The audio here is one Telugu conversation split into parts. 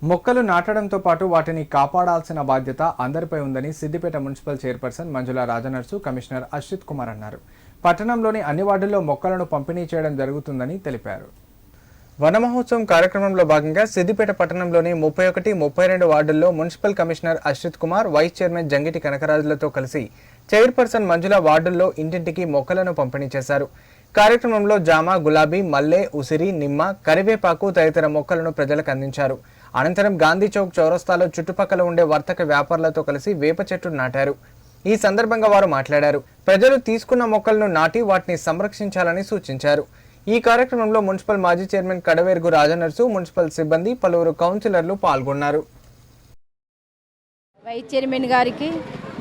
మొక్కలు నాటడంతో పాటు వాటిని కాపాడాల్సిన బాధ్యత అందరిపై ఉందని సిద్దిపేట మున్సిపల్ చైర్పర్సన్ మంజుల రాజనర్సు కమిషనర్ అశ్రిత్ కుమార్ అన్నారు. పట్టణంలోని అన్ని వార్డుల్లో మొక్కలను పంపిణీ చేయడం జరుగుతుందని తెలిపారు. వన మహోత్సవం కార్యక్రమంలో భాగంగా సిద్దిపేట పట్టణంలోని 31, 32 వార్డుల్లో municipal commissioner Ashrith Kumar, vice chairman Jangiti కనకరాజులతో కలిసి చైర్పర్సన్ మంజుల వార్డుల్లో ఇంటింటికి మొక్కలను పంపిణీ చేశారు. కార్యక్రమంలో జామ, గులాబీ, మల్లె, ఉసిరి, నిమ్మ, కరివేపాకు తదితర మొక్కలను ప్రజలకు అందించారు. అనంతరం గాంధీ చౌక్ చౌరస్తాలో చుట్టుపక్కల ఉండే వర్తక వ్యాపారులతో కలిసి వేప చెట్టు నాటారు. ఈ సందర్భంగా వారు మాట్లాడారు. ప్రజలు తీసుకున్న మొక్కలను నాటి వాటిని సంరక్షించాలని సూచించారు. ఈ కార్యక్రమంలో మున్సిపల్ మాజీ చైర్మన్ కడవేర్గు రాజనర్సు, మున్సిపల్ సిబ్బంది, పలువురు కౌన్సిలర్లు పాల్గొన్నారు. వైస్ చైర్మన్ గారికి,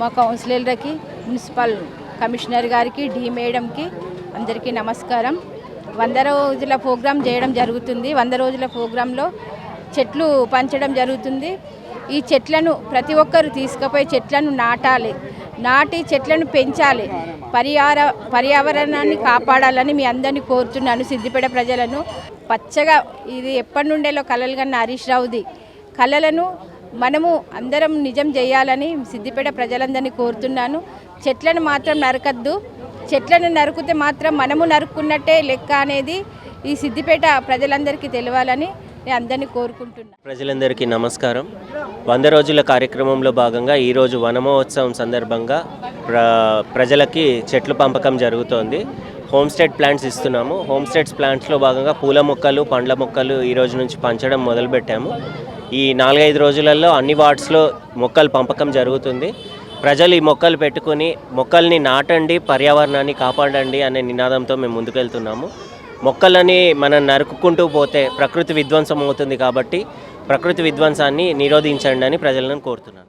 మా కౌన్సిలర్లకి, మున్సిపల్ కమిషనర్ గారికి, డి మేడంకి అందరికీ నమస్కారం. 100 రోజుల ప్రోగ్రాం చేయడం జరుగుతుంది. 100 రోజుల ప్రోగ్రాంలో చెట్లు పంచడం జరుగుతుంది. ఈ చెట్లను ప్రతి ఒక్కరు తీసుకుపోయి చెట్లను నాటి చెట్లను పెంచాలి. పర్యావరణాన్ని కాపాడాలని మీ అందరినీ కోరుతున్నాను. సిద్దిపేట ప్రజలను పచ్చగా ఇది ఎప్పటి నుండేలో కలలు కన్నా హరీష్ రావుది కలలను మనము అందరం నిజం చేయాలని సిద్దిపేట ప్రజలందరినీ కోరుతున్నాను. చెట్లను మాత్రం నరకద్దు. చెట్లను నరుకుతే మాత్రం మనము నరుక్కున్నట్టే లెక్క అనేది ఈ సిద్దిపేట ప్రజలందరికీ తెలియాలని నేను అందరినీ కోరుకుంటున్నాను. ప్రజలందరికీ నమస్కారం. 100 రోజుల కార్యక్రమంలో భాగంగా ఈరోజు వనమహోత్సవం సందర్భంగా ప్రజలకి చెట్లు పంపకం జరుగుతోంది. హోమ్ స్టేట్ ప్లాంట్స్ ఇస్తున్నాము. హోమ్ స్టేట్స్ ప్లాంట్స్లో భాగంగా పూల మొక్కలు, పండ్ల మొక్కలు ఈ రోజు నుంచి పంచడం మొదలుపెట్టాము. ఈ 4-5 రోజులలో అన్ని వార్డ్స్లో మొక్కలు పంపకం జరుగుతుంది. ప్రజలు ఈ మొక్కలు పెట్టుకుని మొక్కల్ని నాటండి, పర్యావరణాన్ని కాపాడండి అనే నినాదంతో మేము ముందుకెళ్తున్నాము. మొక్కలని మనం నరుక్కుంటూ పోతే ప్రకృతి విధ్వంసం అవుతుంది కాబట్టి ప్రకృతి విధ్వంసాన్ని నిరోధించండి అని ప్రజలను కోరుతున్నాను.